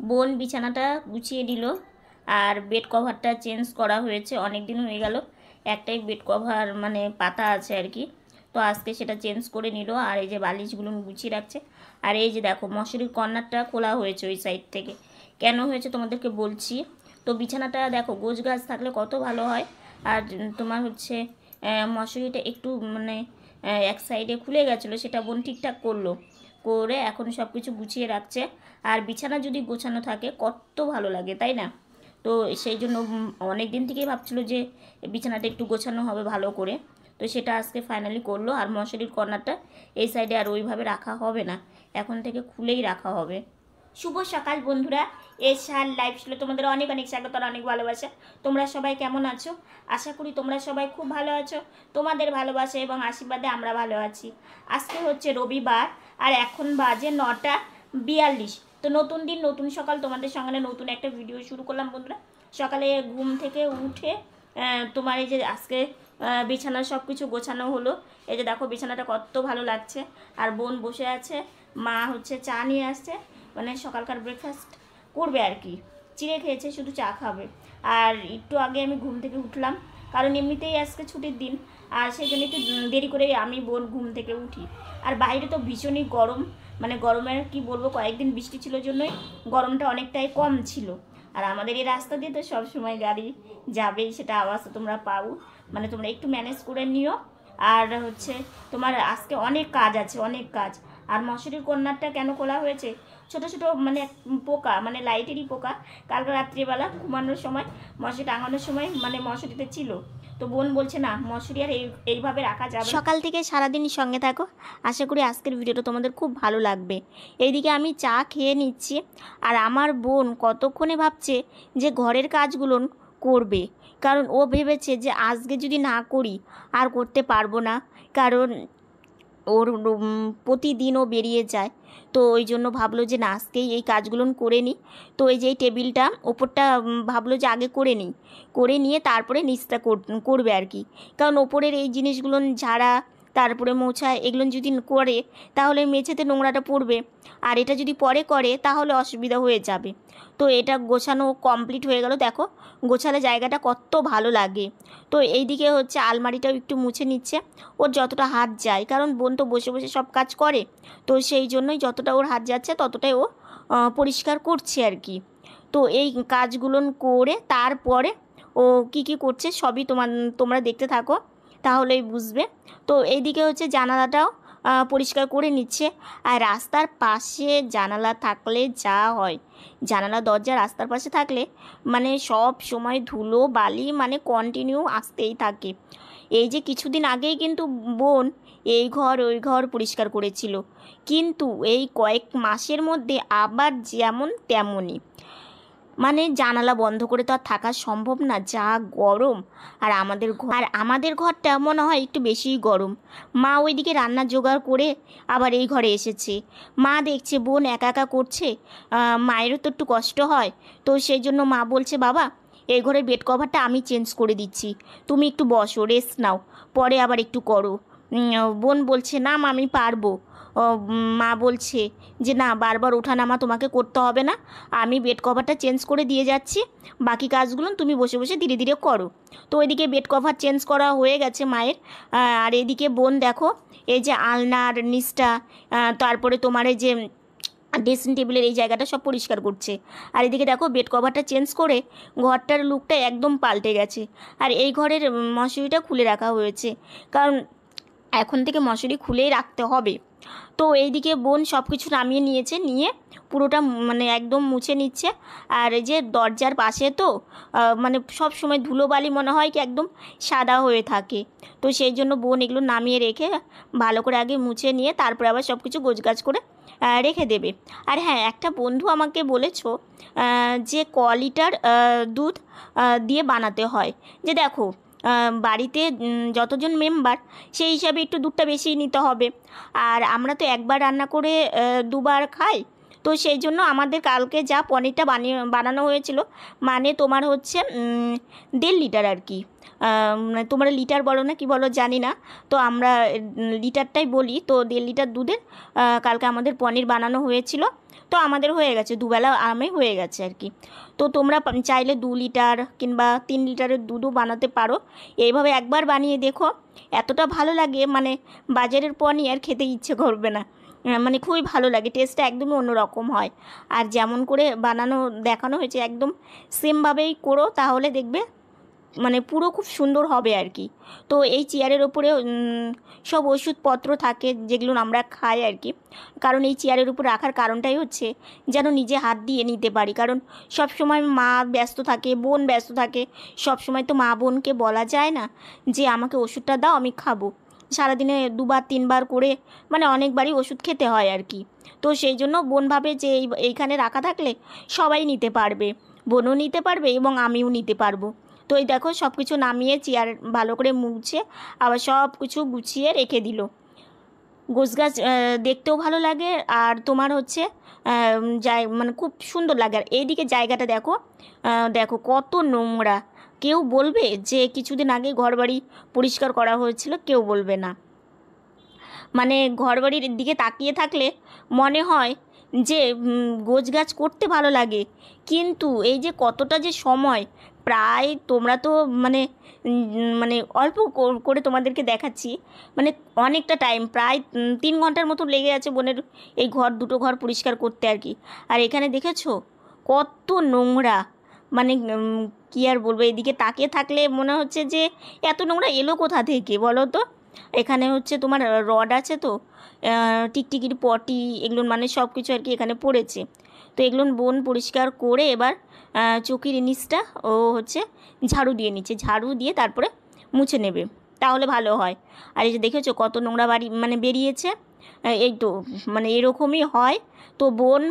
বোন বিছানাটা গুছিয়ে দিল আর বেড কভারটা চেঞ্জ করা হয়েছে, অনেক দিন হয়ে গেল একটাই বেড কভার মানে পাতা আছে আর কি। তো আজকে সেটা চেঞ্জ করে নিল আর এই যে বালিশগুলো গুছিয়ে রাখছে। আর এই যে দেখো মশারির কর্নারটা খোলা হয়েছে ওই সাইড থেকে, কেন হয়েছে তোমাদেরকে বলছি। তো বিছানাটা দেখো গোছ গাছ থাকলে কত ভালো হয়। আর তোমার হচ্ছে মশারিটা একটু মানে এক সাইডে খুলে গেছিলো, সেটা বোন ঠিকঠাক করলো, করে এখন সব কিছু গুছিয়ে রাখছে। আর বিছানা যদি গোছানো থাকে কত ভালো লাগে, তাই না? তো সেই জন্য অনেক দিন থেকেই ভাবছিল যে বিছানাটা একটু গোছানো হবে ভালো করে। তো সেটা আজকে ফাইনালি করলো। আর মশারির কর্নারটা এই সাইডে আর ওইভাবে রাখা হবে না, এখন থেকে খুলেই রাখা হবে। শুভ সকাল বন্ধুরা, এশার লাইফস্টাইলে তোমাদের অনেক অনেক স্বাগত আর অনেক ভালোবাসা। তোমরা সবাই কেমন আছো? আশা করি তোমরা সবাই খুব ভালো আছো। তোমাদের ভালোবাসা এবং আশীর্বাদে আমরা ভালো আছি। আজকে হচ্ছে রবিবার আর এখন বাজে 9:42। তো নতুন দিন নতুন সকাল, তোমাদের সঙ্গে নতুন একটা ভিডিও শুরু করলাম বন্ধুরা। সকালে ঘুম থেকে উঠে তোমার এই যে আজকে বিছানা সব কিছু গোছানো হলো। এই যে দেখো বিছানাটা কত ভালো লাগছে। আর বোন বসে আছে, মা হচ্ছে চা নিয়ে আসছে, মানে সকালকার ব্রেকফাস্ট করবে আর কি। চিড়ে খেয়েছে, শুধু চা খাবে। আর একটু আগে আমি ঘুম থেকে উঠলাম, কারণ এমনিতেই আজকে ছুটির দিন, আর সেই জন্য একটু দেরি করে আমি বোন ঘুম থেকে উঠি। আর বাইরে তো ভীষণই গরম, মানে গরমের কি বলবো, কয়েকদিন বৃষ্টি ছিল জন্যই গরমটা অনেকটাই কম ছিল। আর আমাদের এই রাস্তা দিয়ে তো সবসময় গাড়ি যাবেই, সেটা আওয়াজ তো তোমরা পাও, মানে তোমরা একটু ম্যানেজ করে নিও। আর হচ্ছে তোমার আজকে অনেক কাজ আছে, অনেক কাজ। আর মশারির কর্নারটা কেন খোলা হয়েছে, ছোট ছোট মানে পোকা, মানে লাইটেরই পোকা কালকে রাত্রিবেলা ঘুমানোর সময় মশারি টাঙানোর সময় মানে মশারিতে ছিল। তো বোন বলছে না মশারি আর এইভাবে রাখা যাবে। সকাল থেকে সারাদিন সঙ্গে থাকো, আশা করি আজকের ভিডিওটা তোমাদের খুব ভালো লাগবে। এইদিকে আমি চা খেয়ে নিচ্ছি, আর আমার বোন কতক্ষণে ভাবছে যে ঘরের কাজগুলো করবে, কারণ ও ভেবেছে যে আজকে যদি না করি আর করতে পারবো না, কারণ ওর প্রতিদিন ও বেরিয়ে যায়। তো ওই জন্য ভাবলো যে না আজকেই এই কাজগুলো করে নিই। তো এই যে এই টেবিলটা ওপরটা ভাবলো যে আগে করে নিই, করে নিয়ে তারপরে নিচটা করবে আর কি। কারণ ওপরের এই জিনিসগুলো ঝাড়া তারপরে মোছা এগুলো যদি করে তাহলে মেঝেতে নোংরাটা পড়বে, আর এটা যদি পরে করে তাহলে অসুবিধা হয়ে যাবে। তো এটা গোছানো কমপ্লিট হয়ে গেল, দেখো গোছালে জায়গাটা কত ভালো লাগে। তো এইদিকে হচ্ছে আলমারিটাও একটু মুছে নিচ্ছে, ওর যতটা হাত যায়, কারণ বোন তো বসে বসে সব কাজ করে, তো সেই জন্যই যতটা ওর হাত যাচ্ছে ততটাই ও পরিষ্কার করছে আর কি। তো এই কাজগুলো করে তারপরে ও কি কি করছে সবই তোমরা দেখতে থাকো, তাহলেই বুঝবে। তো এইদিকে হচ্ছে জানালাটাও পরিষ্কার করে নিচ্ছে। আর রাস্তার পাশে জানালা থাকলে যা হয়, জানালা দরজা রাস্তার পাশে থাকলে মানে সব সময় ধুলো বালি মানে কন্টিনিউ আসতেই থাকে। এই যে কিছুদিন আগেই কিন্তু বোন এই ঘর ওই ঘর পরিষ্কার করেছিল, কিন্তু এই কয়েক মাসের মধ্যে আবার যেমন তেমনই, মানে জানালা বন্ধ করে তো আর থাকা সম্ভব না, যা গরম। আর আমাদের ঘরটা মনে হয় একটু বেশিই গরম। মা ওইদিকে রান্নার জোগাড় করে আবার এই ঘরে এসেছে। মা দেখছে বোন একা একা করছে, মায়েরও তো একটু কষ্ট হয়। তো সেই জন্য মা বলছে বাবা এই ঘরের বেড কভারটা আমি চেঞ্জ করে দিচ্ছি, তুমি একটু বসো রেস্ট নাও, পরে আবার একটু করো। বোন বলছে না মা আমি পারবো। মা বলছে যে না বারবার ওঠানামা তোমাকে করতে হবে না, আমি বেড কভারটা চেঞ্জ করে দিয়ে যাচ্ছি, বাকি কাজগুলো তুমি বসে বসে ধীরে ধীরে করো। তো ওইদিকে বেড কভার চেঞ্জ করা হয়ে গেছে মায়ের। আর এদিকে বোন দেখো এই যে আলনার নিচটা, তারপরে তোমার এই যে ড্রেসিং টেবিলের এই জায়গাটা সব পরিষ্কার করছে। আর এদিকে দেখো বেড কভারটা চেঞ্জ করে ঘরটার লুকটা একদম পাল্টে গেছে। আর এই ঘরের মশারিটা খুলে রাখা হয়েছে, কারণ এখন থেকে মশারি খুলেই রাখতে হবে। তো এইদিকে বোন সব কিছু নামিয়ে নিয়েছে, নিয়ে পুরোটা মানে একদম মুছে নিচ্ছে। আর এই যে দরজার পাশে তো মানে সব সময় ধুলোবালি মনে হয় কি একদম সাদা হয়ে থাকে, তো সেই জন্য বোন এগুলো নামিয়ে রেখে ভালো করে আগে মুছে নিয়ে তারপরে আবার সব কিছু গোছগাছ করে রেখে দেবে। আর হ্যাঁ একটা বন্ধু আমাকে বলেছো যে ক লিটার দুধ দিয়ে বানাতে হয়, যে দেখো বাড়িতে যতজন মেম্বার সেই হিসাবে একটু দুধটা বেশি নিতে হবে। আর আমরা তো একবার রান্না করে দুবার খাই, তো সেই জন্য আমাদের কালকে যা পনিরটা বানানো হয়েছিল, মানে তোমার হচ্ছে 1.5 লিটার আর কি। মানে তোমরা লিটার বলো না কি বলো জানি না, তো আমরা লিটারটাই বলি। তো 1.5 লিটার দুধের কালকে আমাদের পনির বানানো হয়েছিল। তো আমাদের হয়ে গেছে, দুবেলা আরামে হয়ে গেছে আর কি। তো তোমরা চাইলে 2 লিটার কিংবা 3 লিটারের দুধও বানাতে পারো। এইভাবে একবার বানিয়ে দেখো, এতটা ভালো লাগে মানে বাজারের পনির আর খেতে ইচ্ছে করবে না। মানে খুবই ভালো লাগে, টেস্টটা একদমই অন্যরকম হয়। আর যেমন করে বানানো দেখানো হয়েছে একদম সেমভাবেই করো, তাহলে দেখবে মানে পুরো খুব সুন্দর হবে আর কি। তো এই চেয়ারের ওপরে সব ওষুধপত্র থাকে যেগুলো আমরা খাই আর কি। কারণ এই চেয়ারের উপর রাখার কারণটাই হচ্ছে যেন নিজে হাত দিয়ে নিতে পারি, কারণ সব সময় মা ব্যস্ত থাকে, বোন ব্যস্ত থাকে, সব সময় তো মা বোনকে বলা যায় না যে আমাকে ওষুধটা দাও আমি খাবো। সারাদিনে 2বার 3বার করে মানে অনেকবারই ওষুধ খেতে হয় আর কি। তো সেই জন্য বোন ভাবে যে এইখানে রাখা থাকলে সবাই নিতে পারবে, বোনও নিতে পারবে এবং আমিও নিতে পারবো। তো এই দেখো সব কিছু নামিয়ে চেয়ার ভালো করে মুছে আবার সব কিছু গুছিয়ে রেখে দিল। গোছগাছ দেখতেও ভালো লাগে আর তোমার হচ্ছে মানে খুব সুন্দর লাগে। আর এইদিকে জায়গাটা দেখো, দেখো কত নোংরা। কেউ বলবে যে কিছুদিন আগে ঘরবাড়ি পরিষ্কার করা হয়েছিল? কেউ বলবে না। মানে ঘরবাড়ির দিকে তাকিয়ে থাকলে মনে হয় যে গোছগাছ করতে ভালো লাগে, কিন্তু এই যে কতটা যে সময়, প্রায় তোমরা তো মানে মানে অল্প করে তোমাদেরকে দেখাচ্ছি, মানে অনেকটা টাইম, প্রায় 3 ঘন্টার মতো লেগে আছে বোনের এই দুটো ঘর পরিষ্কার করতে আর কি। আর এখানে দেখেছো কত নোংরা, মানে কী আর বলবো, এদিকে তাকিয়ে থাকলে মনে হচ্ছে যে এত নোংরা এলো কোথা থেকে বলো তো। এখানে হচ্ছে তোমার রড আছে, তো টিকটিকির পটি এগুলো মানে সব কিছু আর কি এখানে পড়েছে। তো এগুলো বোন পরিষ্কার করে এবার চৌকির নিচটা ও হচ্ছে ঝাড়ু দিয়ে নিচ্ছে, ঝাড়ু দিয়ে তারপরে মুছে নেবে, তাহলে ভালো হয়। আর এই যে দেখেছো কত নোংরা মানে বেরিয়েছে, এই তো মানে এরকমই হয়। তো বোন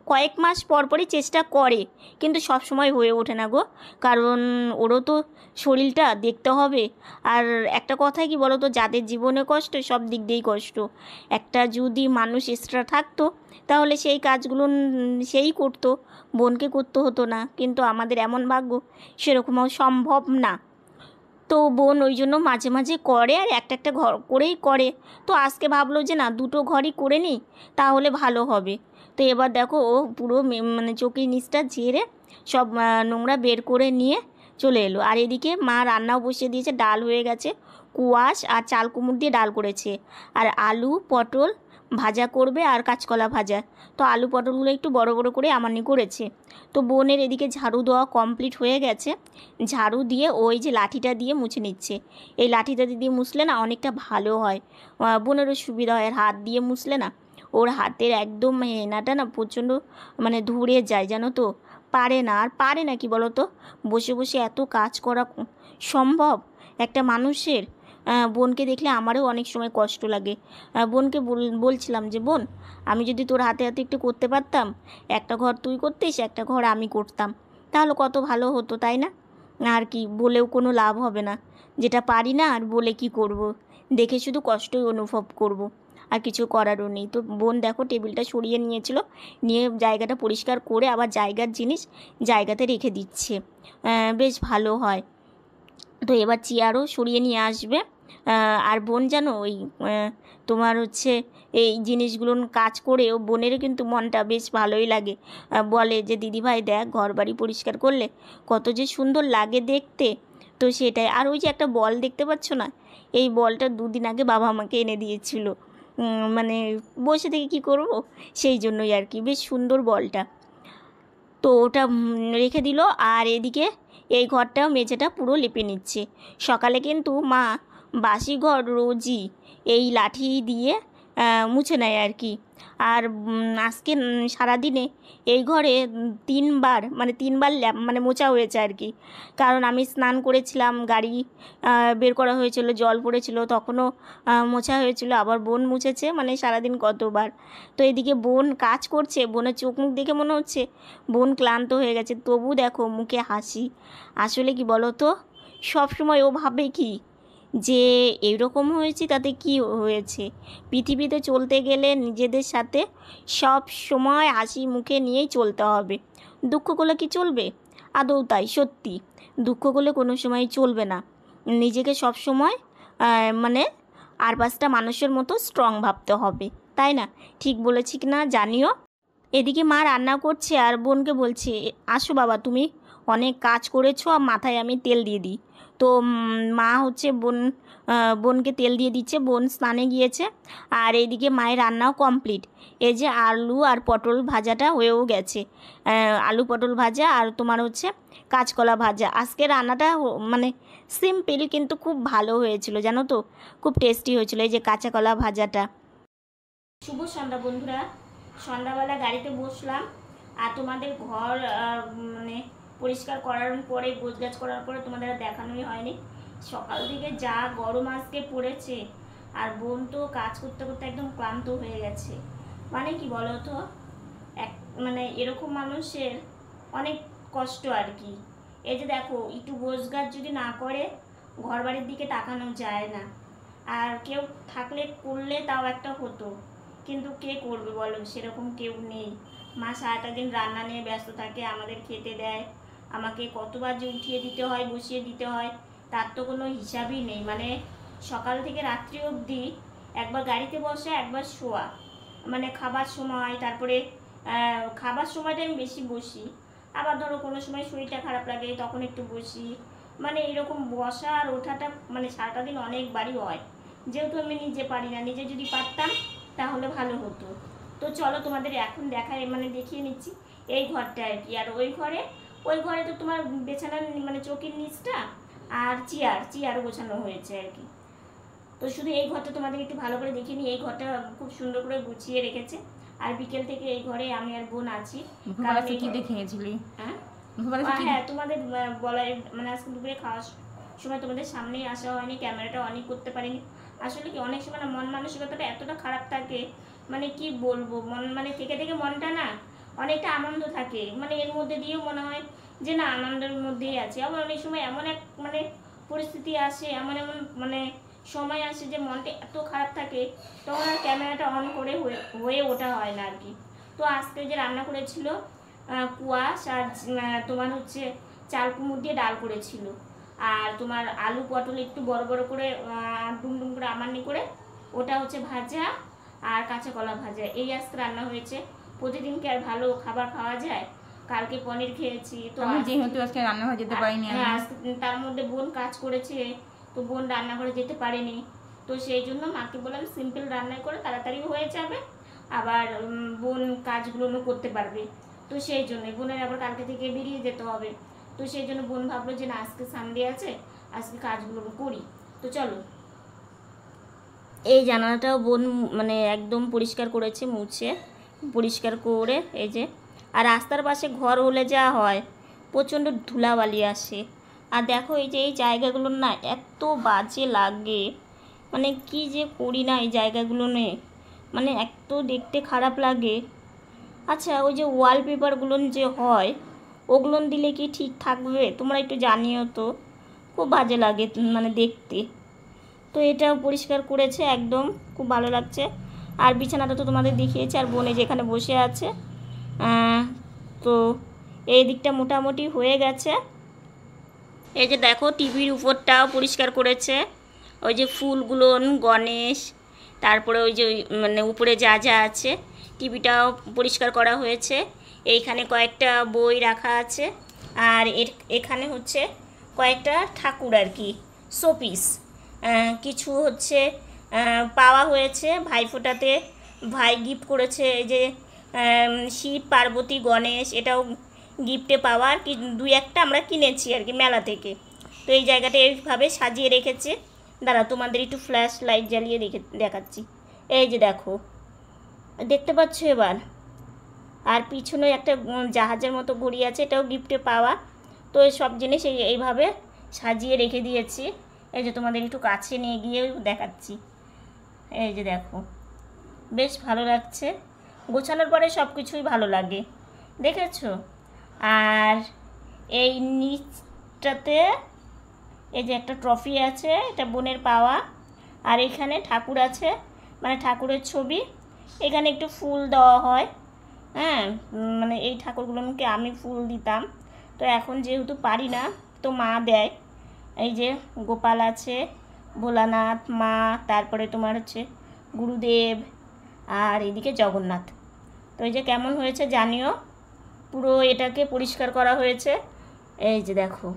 কয়েক মাস পর পরই চেষ্টা করে, কিন্তু সব সময় হয়ে ওঠে না গো, কারণ ওরও তো শরীরটা দেখতে হবে। আর একটা কথা কি বলো তো, যাদের জীবনে কষ্ট সব দিক দিয়েই কষ্ট, একটা যদি মানুষ এক্সট্রা থাকতো তাহলে সেই কাজগুলো সেই করতো, বোনকে করতে হতো না। কিন্তু আমাদের এমন ভাগ্য সেরকমও সম্ভব না। তো বোন ওই জন্য মাঝে মাঝে করে, আর একটা একটা ঘর করেই করে। তো আজকে ভাবলো যে না, দুটো ঘরই করে নিই তাহলে ভালো হবে। তো এবার দেখো ও পুরো মানে চৌকির নিচটা ঝেড়ে সব নোংরা বের করে নিয়ে চলে এলো। আর এদিকে মা রান্নাও বসিয়ে দিয়েছে, ডাল হয়ে গেছে, কুয়াশ আর চাল কুমড় দিয়ে ডাল করেছে, আর আলু পটল ভাজা করবে আর কাঁচকলা ভাজা। তো আলু পটলগুলো একটু বড় বড় করে আমানি করেছে। তো বোনের এদিকে ঝাড়ু দেওয়া কমপ্লিট হয়ে গেছে, ঝাড়ু দিয়ে ওই যে লাঠিটা দিয়ে মুছে নিচ্ছে। এই লাঠিটা দিয়ে মুছলে না অনেকটা ভালো হয়, বোনেরও সুবিধা হয়। আর হাত দিয়ে মুছলে না ওর হাতের একদম হেনাটা না প্রচণ্ড মানে ধরে যায় জানো তো, পারে না। আর পারে না কি বলো তো, বসে বসে এত কাজ করা সম্ভব একটা মানুষের? বোনকে দেখলে আমারও অনেক সময় কষ্ট লাগে। বোনকে বলছিলাম যে বোন, আমি যদি তোর হাতে হাতে একটু করতে পারতাম, একটা ঘর তুই করতিস একটা ঘর আমি করতাম, তাহলে কত ভালো হতো তাই না? আর কি বলেও কোনো লাভ হবে না, যেটা পারি না আর বলে কি করব, দেখে শুধু কষ্টই অনুভব করব, আর কিছু করারও নেই। তো বোন দেখো টেবিলটা সরিয়ে নিয়েছিল, নিয়ে জায়গাটা পরিষ্কার করে আবার জায়গার জিনিস জায়গাতে রেখে দিচ্ছে, বেশ ভালো হয়। তো এবার চেয়ারও সরিয়ে নিয়ে আসবে। আর বোন জানো ওই তোমার হচ্ছে এই জিনিসগুলো কাজ করেও বোনেরও কিন্তু মনটা বেশ ভালোই লাগে, বলে যে দিদিভাই দেখ ঘর বাড়ি পরিষ্কার করলে কত যে সুন্দর লাগে দেখতে। তো সেটাই। আর ওই যে একটা বল দেখতে পাচ্ছ না, এই বলটা 2 দিন আগে বাবা আমাকে এনে দিয়েছিল, মানে বসে থেকে কি করব, সেই জন্যই আর কি, বেশ সুন্দর বলটা। তো ওটা রেখে দিল। আর এদিকে এই ঘরটাও মেঝেটা পুরো লেপে নিচ্ছে। সকালে কিন্তু মা বাসি ঘর রোজই এই লাঠি দিয়ে মুছে নেয় আর কি। আর আজকে সারাদিনে এই ঘরে 3বার মানে 3বার মানে মোছা হয়েছে আর কি। কারণ আমি স্নান করেছিলাম, গাড়ি বের করা হয়েছিল, জল পড়েছিল, তখনও মোছা হয়েছিল, আবার বোন মুছেছে, মানে সারাদিন কতবার। তো এদিকে বোন কাজ করছে, বোনের চোখ মুখ দেখে মনে হচ্ছে বোন ক্লান্ত হয়ে গেছে, তবু দেখো মুখে হাসি। আসলে কি বলো তো, সবসময় ও ভাবে কি যে এইরকম হয়েছি তাতে কি হয়েছে, পৃথিবীতে চলতে গেলে নিজেদের সাথে সব সময় হাসি মুখে নিয়েই চলতে হবে। দুঃখ করলে কি চলবে? আদৌ তাই, সত্যি দুঃখ করলে কোনো সময় চলবে না। নিজেকে সব সময় মানে আর 5টা মানুষের মতো স্ট্রং ভাবতে হবে। তাই না? ঠিক বলেছি কি না জানিও। এদিকে মা রান্না করছে আর বোনকে বলছে, আসো বাবা তুমি অনেক কাজ করেছো, আর মাথায় আমি তেল দিয়ে দিই। তো মা হচ্ছে বোনকে তেল দিয়ে দিচ্ছে, বোন স্নানে গিয়েছে। আর এইদিকে মায়ের রান্নাও কমপ্লিট। এই যে আলু আর পটল ভাজাটা হয়েও গেছে, আলু পটল ভাজা আর তোমার হচ্ছে কাঁচকলা ভাজা। আজকে রান্নাটা মানে সিম্পল কিন্তু খুব ভালো হয়েছিল জানো তো, খুব টেস্টি হয়েছিল এই যে কাঁচা কলা ভাজাটা। শুভ সন্ধ্যা বন্ধুরা, সন্ধ্যাবেলা গাড়িতে বসলাম আর তোমাদের ঘর মানে পরিষ্কার করার পরে গোছগাছ করার পরে তোমাদের দেখানোই হয়নি। সকাল থেকে যা গরম আজকে পড়েছে, আর বোন তো কাজ করতে করতে একদম ক্লান্ত হয়ে গেছে। মানে কি বলো তো, মানে এরকম মানুষের অনেক কষ্ট আর কি। এই যে দেখো, একটু গোছগাছ যদি না করে ঘর বাড়ির দিকে তাকানো যায় না। আর কেউ থাকলে করলে তাও একটা হতো, কিন্তু কে করবে বলো, সেরকম কেউ নেই। মা সারাটা দিন রান্না নিয়ে ব্যস্ত থাকে, আমাদের খেতে দেয়, আমাকে কতবার যে উঠিয়ে দিতে হয় বসিয়ে দিতে হয় তার তো কোনো হিসাবই নেই। মানে সকাল থেকে রাত্রি অবধি একবার গাড়িতে বসা একবার শোয়া, মানে খাবার সময়, তারপরে খাবার সময়টা আমি বেশি বসি। আবার ধরো কোনো সময় শরীরটা খারাপ লাগে তখন একটু বসি। মানে এরকম বসা আর ওঠাটা মানে সারাটা দিন অনেকবারই হয়। যেহেতু আমি নিজে পারি না, নিজে যদি পারতাম তাহলে ভালো হতো। তো চলো তোমাদের এখন মানে দেখিয়ে নিচ্ছি এই ঘরটা আর কি। আর ওই ঘরে তো তোমার বেছানার মানে চৌকির নিচটা আর চেয়ার গোছানো হয়েছে আর কি। তো শুধু এই ঘরটা তোমাদের একটু ভালো করে দেখিয়ে নিই। এই ঘরটা খুব সুন্দর করে গুছিয়ে রেখেছে। আর বিকেল থেকে এই ঘরে আমি আর বোন আছি। কি দেখিয়েছিলি? হ্যাঁ তোমাদের বলার মানে আজকে দুপুরে খাওয়ার সময় তোমাদের সামনেই আসা হয়নি, ক্যামেরাটা অনই করতে পারিনি। আসলে কি অনেক সময় না মন মানসিকতাটা এতটা খারাপ থাকে, মানে কি বলবো, মানে থেকে থেকে মনটা না অনেকটা আনন্দ থাকে, মানে এর মধ্যে দিয়েও মনে হয় যে না আনন্দের মধ্যেই আছে। আবার অনেক সময় এমন এক মানে পরিস্থিতি আসে, এমন মানে সময় আসে যে মনটা এত খারাপ থাকে, তখন আর ক্যামেরাটা অন করে হয়ে ওঠা হয় না আর কি। তো আজকে যে রান্না করেছিল কুয়াশ আর তোমার হচ্ছে চাল কুমড়ো দিয়ে ডাল করেছিল, আর তোমার আলু পটল একটু বড় বড় করে ডুমডুম করে আমানি করে ওটা হচ্ছে ভাজা, আর কাঁচা কলা ভাজা। এই আজকে রান্না হয়েছে। প্রতিদিন কি আর ভালো খাবার খাওয়া যায়? কালকে পনির খেয়েছি, তো যেহেতু আজকে রান্না হয়ে যেতে পারিনি, হ্যাঁ তার মধ্যে বোন কাজ করেছে, তো বোন রান্না করে যেতে পারেনি। তো সেই জন্য মাকে বললাম সিম্পল রান্না করে তাড়াতাড়ি হয়ে যাবে, আবার বোন কাজগুলো করতে পারবে। তো সেই জন্য বোনের আবার কালকে থেকে বেরিয়ে যেতে হবে। তো সেই জন্য বোন ভাবলো যে না আজকে সানডে আছে, আজকে কাজগুলো করি। তো চলো, এই জানালাটাও বোন মানে একদম পরিষ্কার করেছে, মুছে পরিষ্কার করে এই যে। আর রাস্তার পাশে ঘর হলে যা হয়, প্রচণ্ড ধুলাবালি আসে। আর দেখো এই যে এই জায়গাগুলো না এত বাজে লাগে, মানে কি যে করি না এই জায়গাগুলো নিয়ে, মানে এত দেখতে খারাপ লাগে। আচ্ছা ওই যে ওয়ালপেপারগুলো যে হয় ওগুলো দিলে কি ঠিক থাকবে? তোমরা একটু জানিও তো, খুব বাজে লাগে মানে দেখতে। তো এটা পরিষ্কার করেছে একদম, খুব ভালো লাগছে। আর বিছানাটা তো তোমাদের দেখিয়েছে, আর বোনে যেখানে বসে আছে। তো এই দিকটা মোটামুটি হয়ে গেছে। এই যে দেখো টিভির উপরটাও পরিষ্কার করেছে, ওই যে ফুলগুলো গণেশ, তারপরে ওই যে মানে উপরে যা যা আছে টিভিটাও পরিষ্কার করা হয়েছে। এইখানে কয়েকটা বই রাখা আছে, আর এখানে হচ্ছে কয়েকটা ঠাকুর আর কি শোপিস কিছু হচ্ছে পাওয়া হয়েছে ভাইফোঁটাতে। ভাই গিফট করেছে এই যে শিব পার্বতী গণেশ, এটাও গিফটে পাওয়া আর কি, দুই একটা আমরা কিনেছি আর কি মেলা থেকে। তো এই জায়গাটা এইভাবে সাজিয়ে রেখেছে। দাঁড়া তোমাদের একটু ফ্ল্যাশ লাইট জ্বালিয়ে দেখাচ্ছি। এই যে দেখো, দেখতে পাচ্ছ এবার? আর পিছনে একটা জাহাজের মতো ঘড়ি আছে, এটাও গিফটে পাওয়া। তো সব জিনিস এইভাবে সাজিয়ে রেখে দিয়েছি। এই যে তোমাদের একটু কাছে নিয়ে গিয়ে দেখাচ্ছি। এই যে দেখো, বেশ ভালো লাগছে, গোছানোর পরে সব কিছুই ভালো লাগে, দেখেছো? আর এই নিচটাতে এই যে একটা ট্রফি আছে, এটা বোনের পাওয়া। আর এখানে ঠাকুর আছে, মানে ঠাকুরের ছবি। এখানে একটু ফুল দেওয়া হয়, হ্যাঁ, মানে এই ঠাকুরগুলোকে আমি ফুল দিতাম, তো এখন যেহেতু পারি না তো মা দেয়। এই যে গোপাল আছে, ভোলানাথ, মা, তারপরে তোমার হচ্ছে গুরুদেব, আর এদিকে জগন্নাথ। তো এই যে কেমন হয়েছে জানিও। পুরো এটাকে পরিষ্কার করা হয়েছে। এই যে দেখো,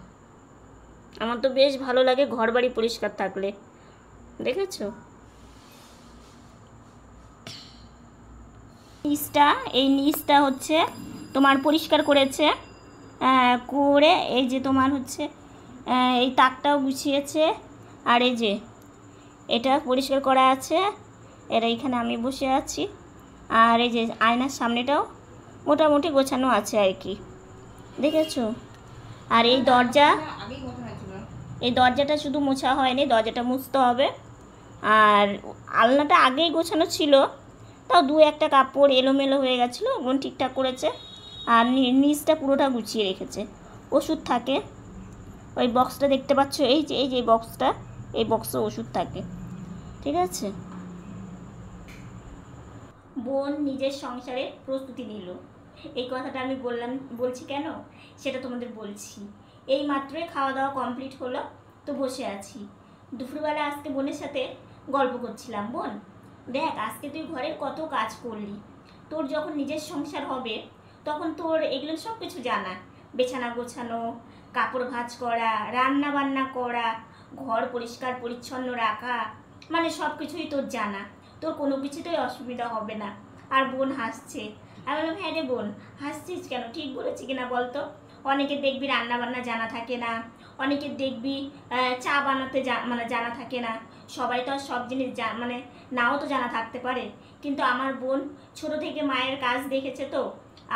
আমার তো বেশ ভালো লাগে ঘর বাড়ি পরিষ্কার থাকলে, দেখেছো। এই নিচটা হচ্ছে তোমার পরিষ্কার করেছে, করে এই যে তোমার হচ্ছে এই তাকটাও গুছিয়েছে। আর এই যে এটা পরিষ্কার করা আছে, এরা এখানে আমি বসে আছি। আর এই যে আয়নার সামনেটাও মোটামুটি গোছানো আছে আর কি, দেখেছো। আর এই দরজাটা শুধু মোছা হয়নি, দরজাটা মুছতে হবে। আর আলনাটা আগেই গোছানো ছিল, তাও দু একটা কাপড় এলোমেলো হয়ে গেছিলো, ওগুলো ঠিকঠাক করেছে। আর নিচটা পুরোটা গুছিয়ে রেখেছে। ওষুধ থাকে, ওই বক্সটা দেখতে পাচ্ছ, এই যে বক্সটা, এই বক্সে ওষুধ থাকে, ঠিক আছে। বোন নিজের সংসারে প্রস্তুতি নিল, এই কথাটা আমি বলছি কেন সেটা তোমাদের বলছি। এই মাত্রই খাওয়া দাওয়া কমপ্লিট হলো, তো বসে আছি। দুপুরবেলা আজকে বোনের সাথে গল্প করছিলাম, বোন দেখ আজকে তুই ঘরের কত কাজ করলি, তোর যখন নিজের সংসার হবে তখন তোর এগুলো সব কিছু জানা, বিছানা গোছানো, কাপড় ভাঁজ করা, রান্না বান্না করা, ঘর পরিষ্কার পরিচ্ছন্ন রাখা, মানে সব কিছুই তোর জানা, তোর কোনো কিছুতেই অসুবিধা হবে না। আর বোন হাসছে। আমি বললাম হ্যাঁ রে বোন, হাসছিস কেন, ঠিক বলেছি কিনা বলতো। অনেকে দেখবি রান্না বান্না জানা থাকে না, অনেকে দেখবি চা বানাতে মানে জানা থাকে না, সবাই তো আর সব জিনিস মানে নাও তো জানা থাকতে পারে। কিন্তু আমার বোন ছোট থেকে মায়ের কাজ দেখেছে তো,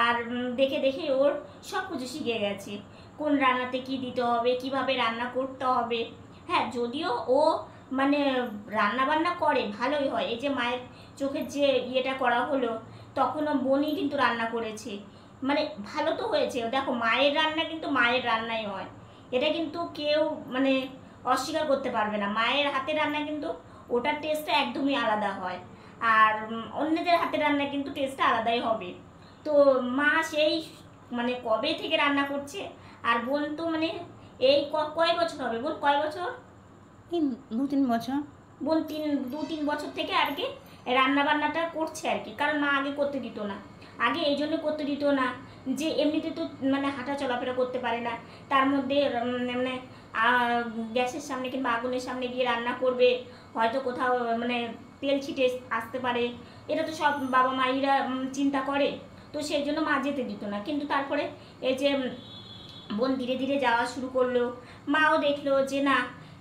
আর দেখে দেখে ওর সব কিছু শিখে গেছে, কোন রান্নাতে কি দিতে হবে, কিভাবে রান্না করতে হবে। হ্যাঁ, যদিও ও মানে রান্না বান্না করে ভালোই হয়, এই যে মায়ের চোখের যে ইয়েটা করা হলো তখনও বোনই কিন্তু রান্না করেছে, মানে ভালো তো হয়েছে। দেখো মায়ের রান্না কিন্তু মায়ের রান্নাই হয়, এটা কিন্তু কেউ মানে অস্বীকার করতে পারবে না। মায়ের হাতের রান্না কিন্তু ওটার টেস্টটা একদমই আলাদা হয়, আর অন্যদের হাতের রান্না কিন্তু টেস্টটা আলাদাই হবে। তো মা সেই মানে কবে থেকে রান্না করছে, আর বোন তো মানে এই কয় বছর হবে বোন, কয় বছর, 2-3 বছর, বোন 2-3 বছর থেকে আর কি রান্না বান্নাটা করছে আর কি। কারণ মা আগে করতে দিত না, আগে এই জন্য করতে দিত না যে এমনিতে তো মানে হাঁটা চলাফেরা করতে পারে না, তার মধ্যে মানে গ্যাসের সামনে কিংবা আগুনের সামনে গিয়ে রান্না করবে, হয়তো কোথাও মানে তেল ছিটে আসতে পারে, এটা তো সব বাবা মায়েরা চিন্তা করে। তো সেই জন্য মা যেতে দিত না। কিন্তু তারপরে এই যে বোন ধীরে ধীরে যাওয়া শুরু করলো, মাও দেখলো যে না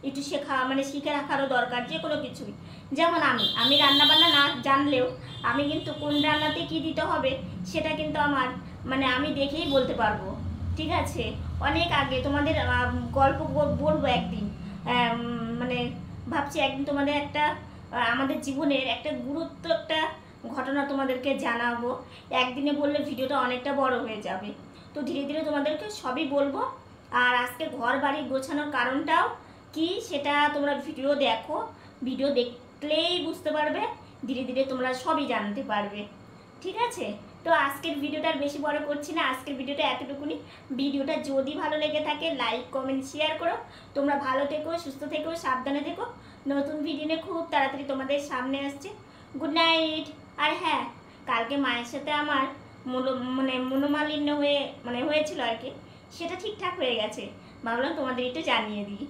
একটু মানে শিখে রাখারও দরকার যে কোনো কিছুই। যেমন আমি রান্নাবান্না না জানলেও আমি কিন্তু কোন রান্নাতে কি দিতে হবে সেটা কিন্তু আমার মানে আমি দেখেই বলতে পারবো, ঠিক আছে। অনেক আগে তোমাদের গল্প বলবো একদিন, মানে ভাবছি একদিন তোমাদের একটা আমাদের জীবনের একটা গুরুত্ব একটা ঘটনা তোমাদেরকে জানাবো। একদিনে বললে ভিডিওটা অনেকটা বড় হয়ে যাবে, তো ধীরে ধীরে তোমাদেরকে সবই বলবো। আর আজকে ঘর বাড়ি গোছানোর কারণটাও কি সেটা তোমরা ভিডিও দেখো, ভিডিও দেখলেই বুঝতে পারবে, ধীরে ধীরে তোমরা সবই জানতে পারবে, ঠিক আছে। তো আজকের ভিডিওটা আর বেশি বড় করছি না, আজকের ভিডিওটা এতটুকুনি। ভিডিওটা যদি ভালো লেগে থাকে লাইক কমেন্ট শেয়ার করো। তোমরা ভালো থেকো, সুস্থ থেকো, সাবধানে থেকো। নতুন ভিডিও নিয়ে খুব তাড়াতাড়ি তোমাদের সামনে আসছে। Good night. আর হ্যাঁ, কালকে মায়ের সাথে আমার মনোমালিন্য হয়েছিল আর কি, সেটা ঠিকঠাক হয়ে গেছে, ভাবলাম তোমাদের একটু জানিয়ে দিই।